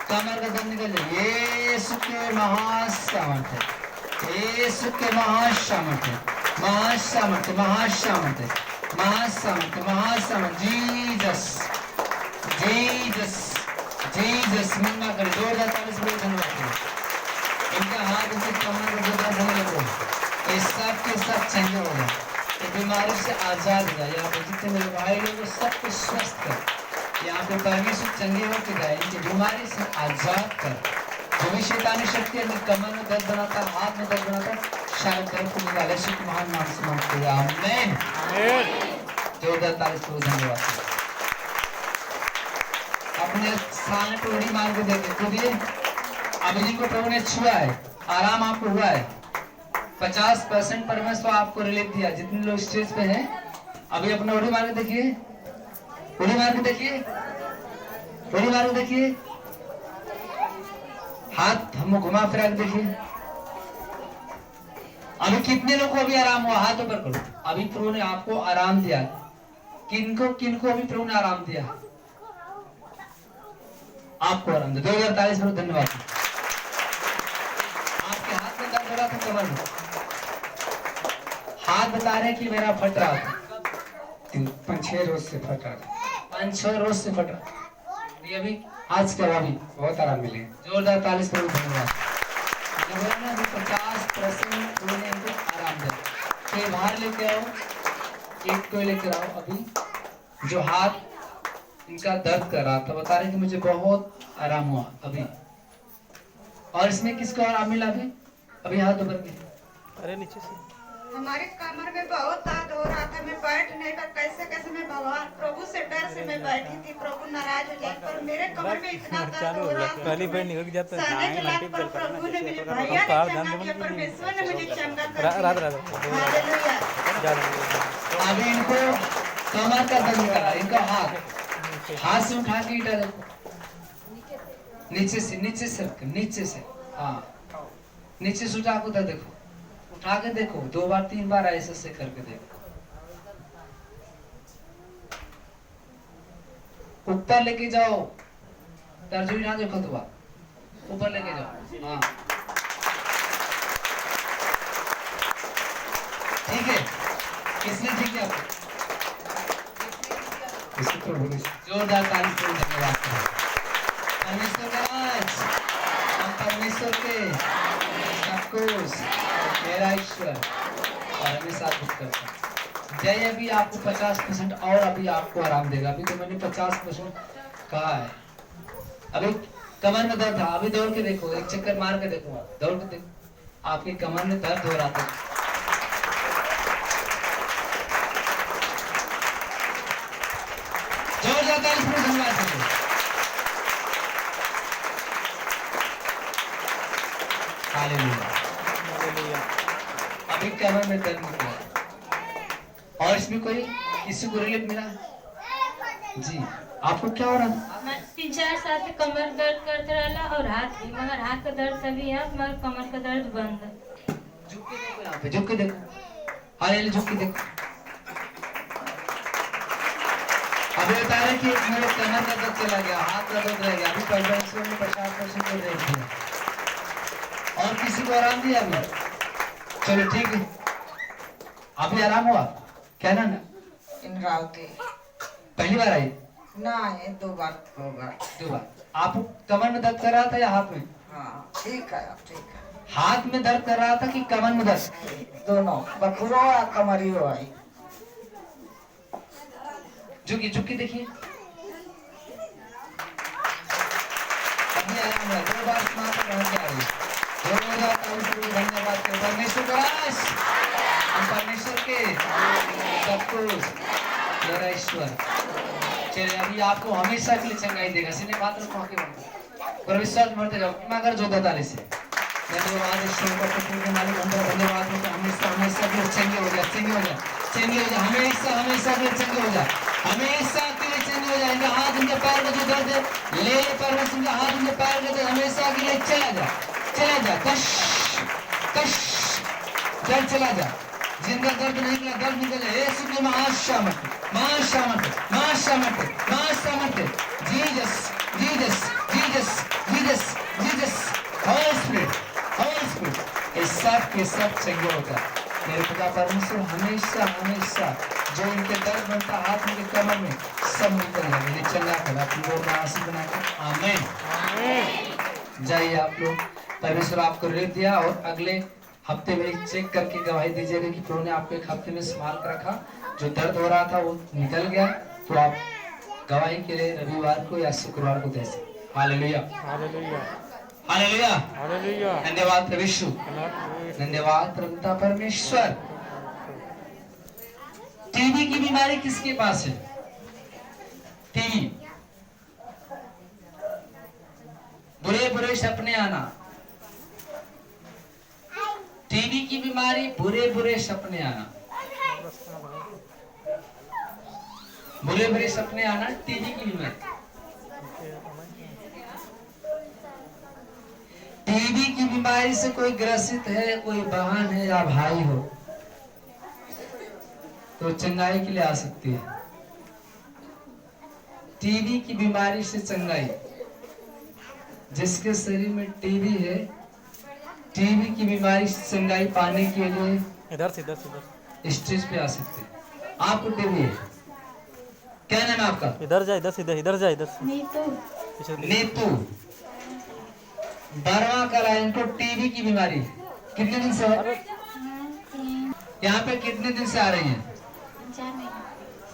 कमर का दर्द निकल जा। यीशु के महासामर्थ्य, यीशु के महासामर्थ्य, महासामर्थ्य, महासामर्थ्य, महासामर्थ्य, महासामर्थ्य। Jesus Jesus Jesus. महिमा करे, जोरदार ताली से धन्यवाद करें। इनका हाथ उनके कमर को जोरदार धन्यवाद करो। ये सब के सब चंगे हो जाए, ये बीमारी से आजाद हो जाए। यहाँ पे जितने मेरे भाई लोग सबको स्वस्थ कर यहाँ पे परमेश्वर चंगे होकर जाए, इनकी बीमारी से आजाद कर। जो भी शैतानी शक्ति है, कमर में दर्द बनाता है, हाथ में दर्द बनाता है, शायद दर्द को निकाले। यीशु के महान नाम से मांगते हैं, आमीन। जोरदार ताली से धन्यवाद। अपने सामने टोड़ी मार के देखे खुदिए। अभी जिनको प्रभु ने छुआ है, आराम आपको हुआ है, 50% परमेश्वर आपको रिलीफ दिया। जितने लोग स्टेज पे हैं, अभी अपना उड़ी मार के देखिए, उड़ी मार के देखिए, उड़ी मार के देखिए, हाथ हम घुमा फिरा के देखिए। अभी कितने लोगों को अभी आराम हुआ? हाथ ऊपर करो। अभी प्रभु ने आपको आराम दिया। किनको किनको अभी प्रभु ने आराम दिया? आपको आराम दिया। 2048 में धन्यवाद। आपके हाथ में दर्द हो रहा था, कमर में, हाथ बता रहे कि मेरा फट रहा था, 5-6 रोज से फट रहा था, 5-6 रोज से फट रहा। ये अभी आज के अभी बहुत आराम मिले। जोरदार ताली से धन्यवाद। 50% उन्होंने इनको आराम दिया। कोई बाहर लेके आओ, एक कोई लेकर आओ। अभी जो हाथ इनका दर्द कर रहा था, बता रहे कि मुझे बहुत आराम हुआ अभी। और इसमें किसको आराम मिला? अभी हाथ ऊपर के। अरे नीचे से हमारे कमर में बहुत दर्द हो रहा था, मैं बैठ नहीं था, कैसे कैसे मैं भगवान प्रभु से डर से मैं बैठी थी, प्रभु नाराज हो जाए, पर मेरे कमर में इतना दर्द हो रहा था। पहली बार निकल जाता है। सहने के लायक पर प्रभु ने मुझे भैया ने चंगा किया, परमेश्वर ने मुझे चंगा कर दिया। रात रात हालेलुया। अभी इनको कमर का दर्द निकाला, इनका हाथ से उठा के इधर देखो, नीचे से नीचे से हाँ, नीचे से उठा के उधर देखो, उठा के देखो, 2 बार 3 बार ऐसे करके देखो। ऊपर लेके जाओ, तर्जुई ना देखो, तो ऊपर लेके जाओ। हाँ ठीक है। किसने ठीक है आपको? जोरदार ताली से धन्यवाद। परमेश्वर का राज, हम परमेश्वर के सब कुछ, मेरा ईश्वर और हमेशा कुछ करता है। जय अभी आपको 50% और अभी आपको आराम देगा। अभी तो मैंने 50% कहा है। अभी कमर में दर्द था, अभी दौड़ के देखो, एक चक्कर मार के देखो, दौड़ के देखो, आपकी कमर में दर्द हो रहा था। धन्यवाद। अभी कमर में दर्द निकला और इसमें कोई किसी को रिलीफ मिला? जी, आपको क्या हो रहा था? 3-4 साल से कमर दर्द करते रहला और हाथ भी, मगर हाथ का दर्द तभी है, मगर कमर का दर्द बंद है। झुक के देखो, यहाँ पे झुक के देखो, हालेलुया, झुक के देखो। अभी बता रहे कि मेरे कमर का दर्द चला गया, हाथ का दर्द रह गया। अभी 50% कर रहे थे और किसी को आराम दिया अभी? चलो ठीक है, अभी आराम हुआ? क्या नाम है? इंद्रावती। पहली बार आई? ना, ये 2 बार होगा। 2 बार। आप कमर में दर्द कर रहा था या हाथ में? हाँ ठीक है, अब ठीक है। हाथ में दर्द कर रहा था कि कमर में दर्द? दोनों, बखुरो और कमरियो आई। झुकी झुकी देखिए, अभी आराम है। 2 बार समाप्त होने के आ रही है। धन्यवाद परमेश्वर का राज, हम परमेश्वर के सब कुछ, मेरा ईश्वर। चलिए अभी आपको हमेशा के लिए चंगाई देगा। सीने बात रखो, आगे बढ़ो पर विश्वास बढ़ते जाओ। मगर जो ताली से धन्यवाद ईश्वर का पूरे मालिक, हम धन्यवाद हो, हमेशा हमेशा के लिए चंगे हो जाए, चंगे हो जाए, चंगे हो जाए, हमेशा हमेशा के लिए चंगे हो जाए, हमेशा के लिए चंगे हो जाएंगे। हाथ उनके पैर में जो दर्द है, ले परमेश्वर के हाथ उनके पैर में दर्द हमेशा के लिए चला जा, चला जा, कश कश, दर्द चला जा। जिनका दर्द नहीं निकला, दर्द निकले। यीशु के महाशामत, महाशामत, महाशामत, महाशामत, Jesus, Jesus, Jesus, Jesus, Jesus, holy spirit, holy spirit, ये सब के सब चंगे होता है। मेरे पिता परमेश्वर हमेशा हमेशा जो इनके दर्द बनता हाथ में, कमर में, सब निकल जाए। मेरे चंगा कर अपनी ओर में आंसू बनाकर, आमीन। जाइए आप लोग, परमेश्वर आपको रिलीफ दिया और अगले हफ्ते में चेक करके गवाही दीजिएगा कि प्रभु ने आपको 1 हफ्ते में संभाल कर रखा। जो दर्द हो रहा था वो निकल गया, तो आप गवाही के लिए रविवार को या शुक्रवार को दे सकते। Hallelujah, hallelujah, hallelujah, hallelujah. धन्यवाद प्रभु यीशु, धन्यवाद प्रभु परमेश्वर। टीबी की बीमारी किसके पास है? टीबी, बुरे बुरे सपने आना, टीबी की बीमारी, बुरे बुरे सपने आना, बुरे बुरे सपने आना, टीबी की बीमारी। टीबी की बीमारी से कोई ग्रसित है, कोई बहन है या भाई हो तो चंगाई के लिए आ सकती है। टीबी की बीमारी से चंगाई, जिसके शरीर में टीबी है, टीबी की बीमारी से चंगाई पाने के लिए इधर से इधर से इधर स्टेज पे आ सकते हैं। आपको टीबी है, क्या नाम है आपका? इधर जा, इधर से इधर जा, इधर से नीतू पीछे देख। नीतू, 12वां कला, इनको टीबी की बीमारी है। कितने दिन से है? यहाँ पे कितने दिन से आ रही है?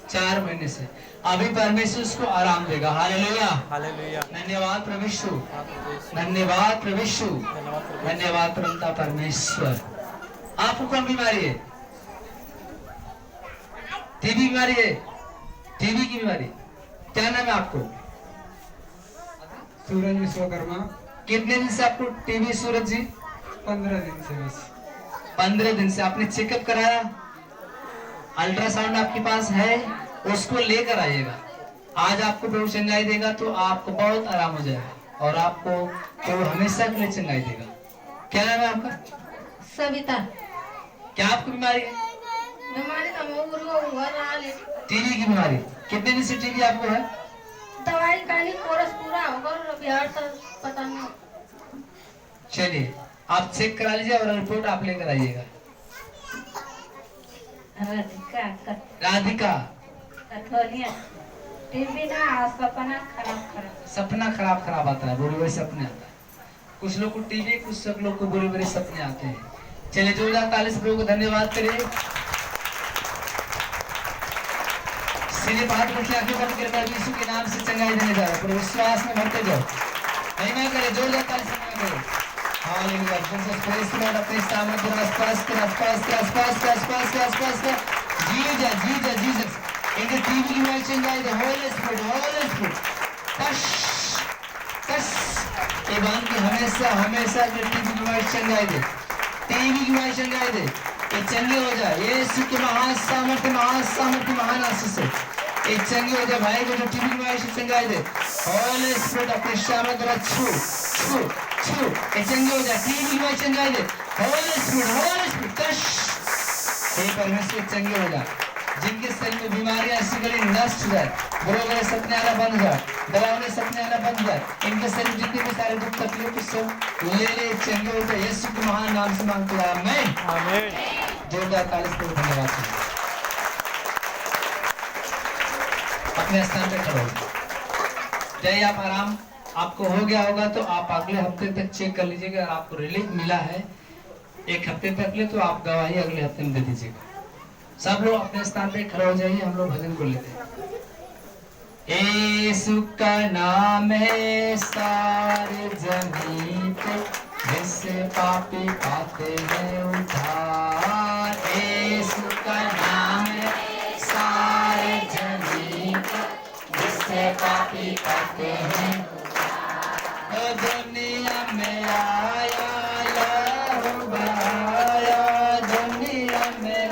4 महीने से। अभी परमेश्वर उसको आराम देगा। हालेलुया, हालेलुया, धन्यवाद प्रभु यीशु, धन्यवाद प्रभु यीशु, धन्यवाद प्रभु परमेश्वर। आपको कौन बीमारी है? टीबी बीमारी है, टीबी की बीमारी। क्या नाम है आपको? सूरज विश्वकर्मा। कितने दिन से आपको टीबी सूरज जी? 15 दिन से बस। 15 दिन से। आपने चेकअप कराया? अल्ट्रासाउंड आपके पास है? उसको लेकर आइएगा। आज आपको प्रभु चंगाई देगा तो आपको बहुत आराम हो जाएगा और आपको प्रभु हमेशा के लिए चंगाई देगा। क्या नाम है आपका? सविता। क्या आपको बीमारी है? बीमारी का टीबी की बीमारी। कितने दिन से टीबी आपको है? दवाई खाली कोर्स पूरा होगा और बिहार तक पता नहीं। चलिए आप चेक करा लीजिए और रिपोर्ट आप लेकर आइएगा। राधिका, टीवी ना सपना खराब सपना खराब आता है, बुरे बुरे सपने आता है। कुछ लोग को टीबी, कुछ सब लोग को बुरे बुरे सपने आते हैं। चलिए जोरदार ताली से प्रभु को धन्यवाद करिए। सीधे बात रखिए, आंखें बंद करके यीशु के नाम से चंगाई देने जा रहा है। विश्वास में भरते जाओ, महिमा करे, जोरदार ताली से महिमा करे। हालेलुया। जीसस प्रेज लॉर्ड, अपने सामर्थ्य आसपास के आसपास के आसपास के आसपास के आसपास के जीसस जीसस जीसस इनके टीबी की बीमारी चंगाई दे। होली स्पिरिट टच टच ये बांध के हमेशा हमेशा के टीबी की बीमारी चंगाई दे, टीबी की बीमारी चंगाई दे। ये चंगे हो जाए यीशु के महान सामर्थ्य महान आशीष से ये चंगे हो जाए। भाई को जो टीबी की बीमारी से चंगाई दे। होली स्पिरिट अपने सामर्थ्य छू छू छू ये चंगे हो जाए। टीबी की बीमारी चंगाई दे। होली स्पिरिट टच हे परमेश्वर चंगे हो जाए। जिनके शरीर में बीमारियां ऐसी गली नष्ट हो जाए, बुरे बुरे सपने आना बंद हो जाए, डरावने सपने आना बंद हो जाए। इनके शरीर जितने भी सारे दुख तकलीफ सब ले चंगे हो जाए। यीशु के महान नाम से मांगते हैं, आमीन आमीन। जोरदार ताली से धन्यवाद। अपने स्थान पे खड़े हो जाइए। आप आराम आपको हो गया होगा तो आप अगले हफ्ते तक चेक कर लीजिएगा। अगर आपको रिलीफ मिला है 1 हफ्ते तक ले तो आप गवाही अगले हफ्ते में दे दीजिएगा। सब लोग अपने स्थान पे खड़े हो जाइए, हम लोग भजन को लेते हैं। यीशु का नाम है सारे जमीन पे, जिससे पापी पाते हैं उद्धार। यीशु का नाम है सारे जमीन पे, जिससे पापी पाते हैं उद्धार। दुनिया में आया लहू बहाया, दुनिया में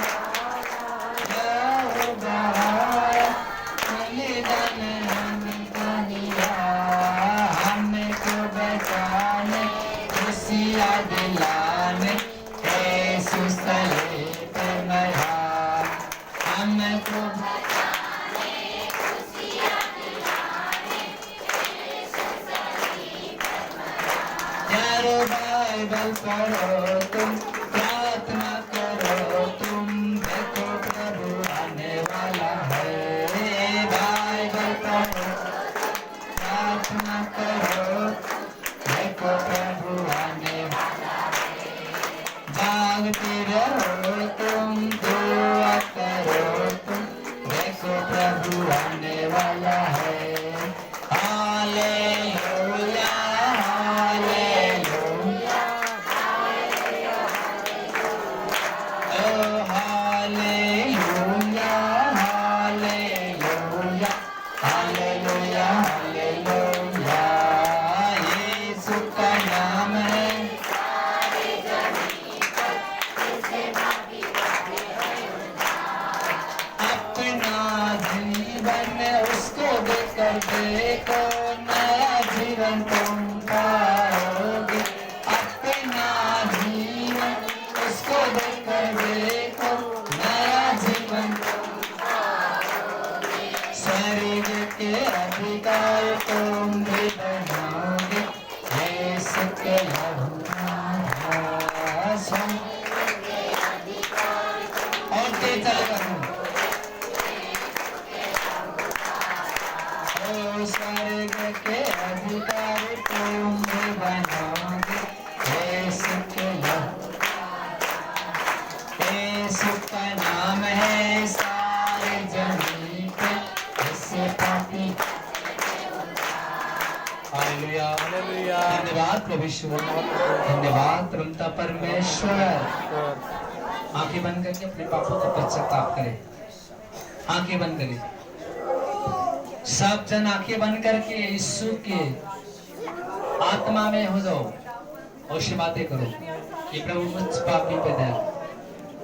दिलाने यीशु सले पे मरा हमको बचाने, खुशियां दिलाने यीशु सले पे मरा। यारो बाइबल पढ़ो तुम, प्रार्थना करो तुम, देखो प्रभु आने वाला है। बाइबल पढ़ो, प्रार्थना करो, देखो प्रभु आने वाला है। जागते रहो तुम, दुआ करो तुम, देखो प्रभु आने वाला है। जीवन तुम पाओगे, अपना जीवन उसको देकर देखो, नया जीवन तुम पाओगे, स्वर्ग के अधिकार तुम भी बनाओगे, यीशु के लहू और तेज चलेगा स्वर्ग के अधिकारी तुम भी बनाओगे, यीशु के लहू, यीशु का नाम है सारे जमीन पे, इससे पापी। Hallelujah hallelujah. धन्यवाद प्रभु ईश्वर, धन्यवाद प्रभु परमेश्वर। आंखें बंद करके अपने पापों का पश्चाताप करें। आंखें बंद करें, सब जन आंखें बंद करके यीशु के आत्मा में हो जाओ और से बातें करो कि प्रभु मुझ पापी पे दया,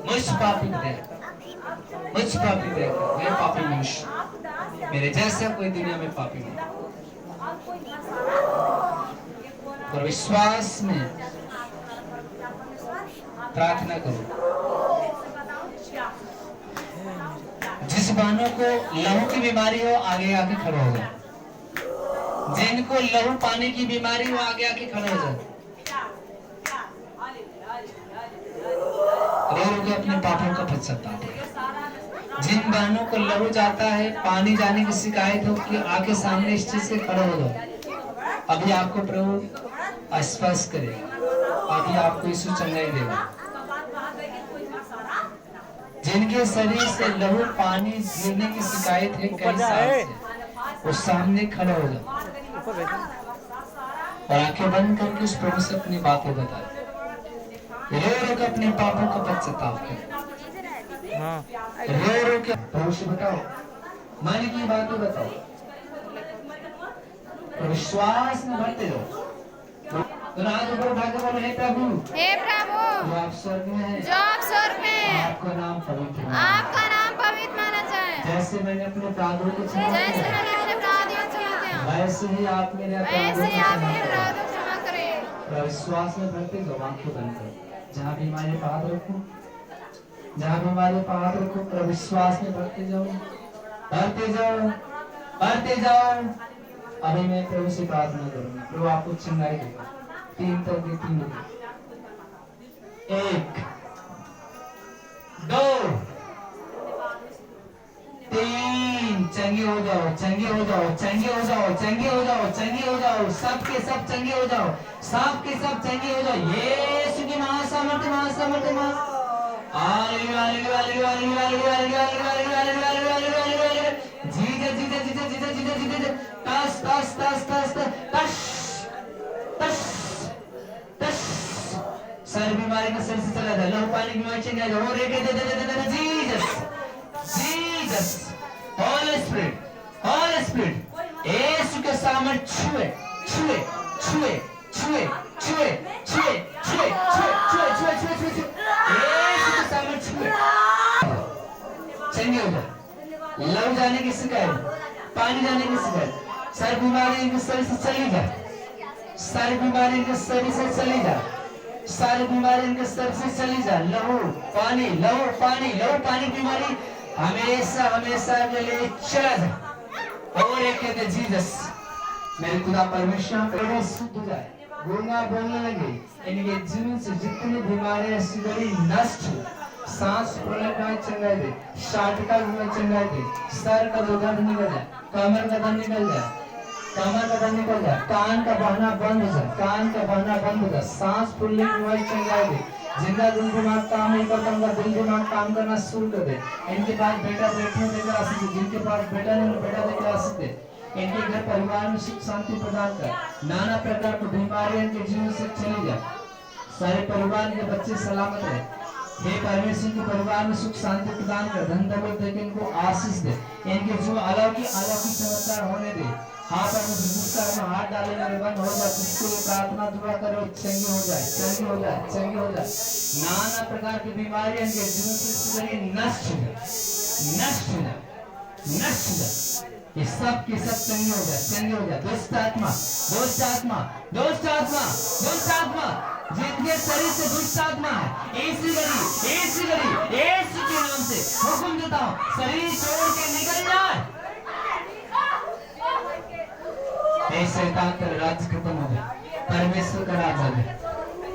मुझ पापी पे दया, मुझ पापी पे दया। मैं पापी मनुष्य, मेरे जैसा कोई दुनिया में पापी नहीं। और विश्वास में प्रार्थना करो। जिस बहनों को लहू की बीमारी हो आगे आके खड़े हो जाए, जिनको लहू पानी की बीमारी हो आगे आके खड़े हो जाए, रो के अपने पापों का पश्चाताप करें। जिन बहनों को लहू जाता है, पानी जाने की शिकायत हो कि आके सामने इस चीज से खड़े हो जाओ। अभी आपको प्रभु स्पर्श करेगा, अभी आपको यीशु चंगाई देगा। जिनके शरीर से लहू पानी गिरने की शिकायत है कई साल से, वो सामने खड़ा हो जाओ और आंखें बंद करके उस प्रभु से अपनी बातें बताए। रो के अपने पापों का पश्चाताप करें। रो के प्रभु से बताओ, मन की बातें बताओ, विश्वास में भरते जाओ। तो आज ऊपर उठा के बोलो, हे प्रभु, हे प्रभु, जो आप स्वर्ग में हैं, जो आप स्वर्ग में हैं, आपका नाम पवित्र है। आपका नाम पवित्र माना जाए। जैसे मैंने अपने अपराधों को क्षमा जैसे किया, मैंने अपने अपराधियों को क्षमा किया, वैसे ही आप मेरे अपराधों वैसे ही को आप क्षमा मेरे करें। अपराधों को क्षमा करें। और विश्वास में भरते जाओ, आंखें बंद करो। जहाँ भी हमारे पाद रखो, जहाँ भी हमारे पाद रखो, पर विश्वास में भरते जाओ, भरते जाओ, भरते जाओ। अभी मैं प्रभु से प्रार्थना करूंगा, प्रभु आपको चंगाई देगा। 3 तक 3 1 2 3 चंगे हो जाओ, चंगे हो जाओ, चंगे हो जाओ, चंगे हो जाओ, चंगे हो जाओ। सबके सब चंगे हो जाओ, सबके सब चंगे हो जाओ। यीशु की महासामर्थ्य, महासामर्थ्य, hallelujah, hallelujah, hallelujah, hallelujah, hallelujah, hallelujah, hallelujah, hallelujah. जीते जीते जीते जीते जीते जीते टस टस टस टस टस टस टस। सर बीमारी का सर से चला जाए, लहू पानी बीमारी चंगा जाए। और एक दे Jesus, Jesus, holy spirit, holy spirit, यीशु के सामर्थ्य छुए छुए छुए छुए छुए छुए छुए छुए छुए छुए छुए छुए, यीशु के सामर्थ्य छुए, चंगे हो जाए। लहू जाने की शिकायत, पानी जाने की शिकायत, सर बीमारी इनके शरीर से चली जाए, सारी बीमारी इनके शरीर से चली जाए, सारी बीमारी इनके शरीर से चली जाए। लहू पानी, लहू पानी, लहू पानी बीमारी हमेशा हमेशा के लिए चला जाए। और एक कहते जीसस, मेरे खुदा परमेश्वर शुद्ध हो जाए। गूंगा बोलने लगे, इनके जीवन से जितनी बीमारियां सिगड़ी नष्ट हो। सांस फूलने चंगाई दे, शाटका में चंगाई दे, सर का दर्द निकल जाए, कमर का दर्द निकल जाए, कमर का दर्द निकल जाए, कान का बहना बंद हो जाए, कान का बहना बंद हो जाए, सांस फूलने की वही चंगाई दे। जिंदा दिल दिमाग काम नहीं करता, उनका दिल दिमाग काम करना शुरू कर दे। इनके पास बेटा बैठने देकर आ सकते, जिनके पास बेटा नहीं बेटा देकर आ सकते। इनके घर परिवार में सुख शांति प्रदान कर। नाना प्रकार की बीमारियां इनके जीवन से चली जाए, सारे परिवार के बच्चे सलामत रहे। हे परमेश्वर के परिवार में सुख शांति प्रदान कर, धन दौलत देकर इनको आशीष दे। इनके जो अलौकिक चमत्कार होने दे। हाथ में हाथ डाले मेरे बंद हो जाए, जिसके लिए प्रार्थना दुआ करो, चंगी हो जाए, चंगी हो जाए, चंगी हो जाए। नाना प्रकार की बीमारियां इनके जीवन से नष्ट हो जाए, नष्ट हो जाए, नष्ट हो जाए। ये सब के सब चंगे हो गया, चंगे हो गया। दुष्ट आत्मा, दुष्ट आत्मा, दुष्ट आत्मा, दुष्ट आत्मा, जितने शरीर से दुष्ट आत्मा है, इसी घड़ी यीशु के नाम से हुक्म देता हूँ, शरीर छोड़ के निकल जाए। हे शैतान, तेरा राज्य खत्म हो गया, परमेश्वर का राज आ गया।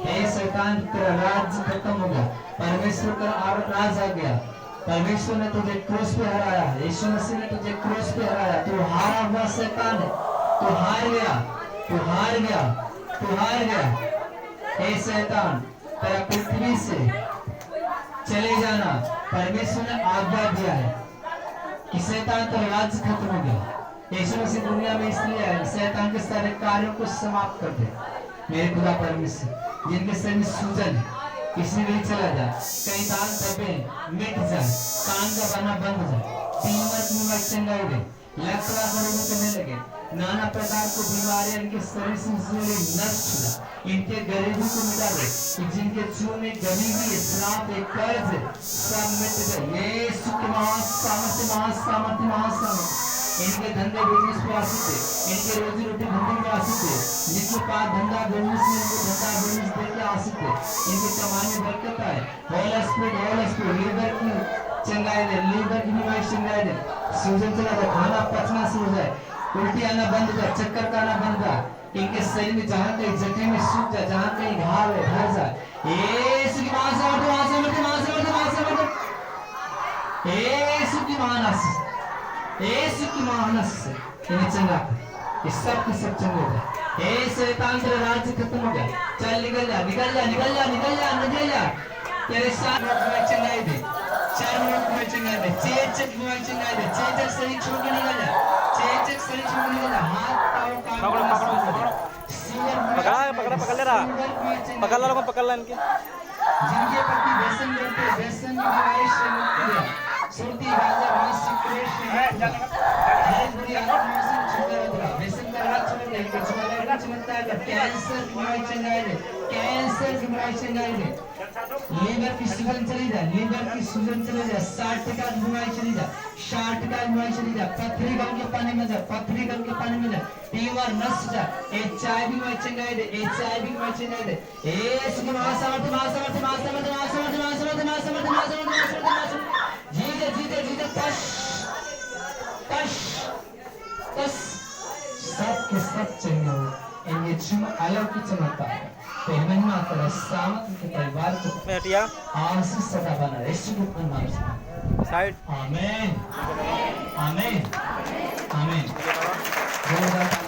हे शैतान, तेरा राज्य खत्म हो गया, परमेश्वर का राज आ गया। परमेश्वर ने तुझे क्रूस पे हराया, यीशु मसीह ने तुझे क्रूस पे हराया। तू हारा हुआ शैतान है, तू हार गया, तू हार गया, तू हार गया। हे शैतान, तेरा पृथ्वी से चले जाना परमेश्वर ने आज्ञा दिया है कि शैतान तेरा राज्य खत्म हो गया। यीशु मसीह दुनिया में इसलिए आया, शैतान के सारे कार्यों को समाप्त कर दे। मेरे खुदा परमेश्वर, जिनके शरीर में सूजन है, किसी भी चला जाए, कहीं दाल दबे मिट जाए, कान का बना बंद हो जाए, टीमर की बीमारी चंगाई दे, लकड़ा रोग करने लगे, नाना प्रकार की बीमारियां इनके शरीर से नष्ट हो जाए, इनके गरीबी को मिटा दे, कि जिनके चूह में गरीबी, श्राप, कर्ज सब मिट जाए। यीशु के महासामर्थ्य, महासामर्थ्य, महासामर्थ्य इनके धंधे बिजनेस पे आसित है, इनके रोजी रोटी धंधे में आसित है, जिसके पास धंधा बिजनेस में इनको धंधा बिजनेस देके आसित है, इनके कमाने में बरकत है। होली स्पिरिट लीवर की चंगाई दे, लीवर की बीमारी चंगाई दे, सूजन चला जाए, खाना पचना शुरू हो जाए, उल्टी आना बंद हो जाए, चक्कर का आना बंद हो जाए, इनके शरीर में जहाँ कहीं जटे में सूख जाए, जहाँ कहीं घाव है भर जाए। यीशु की महासामर्थ्य, महासामर्थ्य, महासामर्थ्य, महासामर्थ्य, यीशु की महान आशीष, यीशु की महान आशीष इन्हें चंगा कर, ये सब के सब चंगे हो जाए। हे शैतान, तेरा राज्य खत्म हो गया, चल निकल जा, निकल जा, निकल जा, निकल जा, निकल जा। तेरे साथ में चंगाई दे, 4 मिनट में चंगाई दे, चेचक में चंगाई दे, चेचक शरीर छोड़ के निकल जा, चेचक शरीर छोड़ के निकल जा। हाथ पाँव काम पकड़ ले रहा, पकड़ ला लोगों, पकड़ ला इनके, जिनके प्रति व्यसन करते, व्यसन की बीमारी से मुक्ति है, सुरती गांजा भांग सिगरेट हर बुरी आत्मा से छुटकारा दिला, व्यसन का राज छोड़ दे, कुछ वाला चमत्कार है, कैंसर की बीमारी चंगाई दे, कैंसर की बीमारी चंगाई दे, लीवर की सूजन चली जाए, लीवर की सूजन चली जाए, 60 का बीमारी चली जाए, 60 का बीमारी चली जाए, पथरी गल के पानी में जाए, पथरी गल के पानी में जाए, ट्यूमर नष्ट जाए, HIV बीमारी चंगाई दे, HIV बीमारी चंगाई दे। यीशु की महासामर्थ्य, महासामर्थ्य, महासामर्थ्य, महासामर्थ्य, महासामर्थ्य, महासामर्थ्य, महासामर्थ्य, महासामर्थ्य, जीते जीते जीते तश तश तश, सब के सब चंगे हो, इनके चुम अलग की चमकता है। तो महिमा तेरा सामत के परिवार को बेटिया आशीष सदा बना, यीशु के नाम से साइड। आमीन, आमीन, आमीन। जोरदार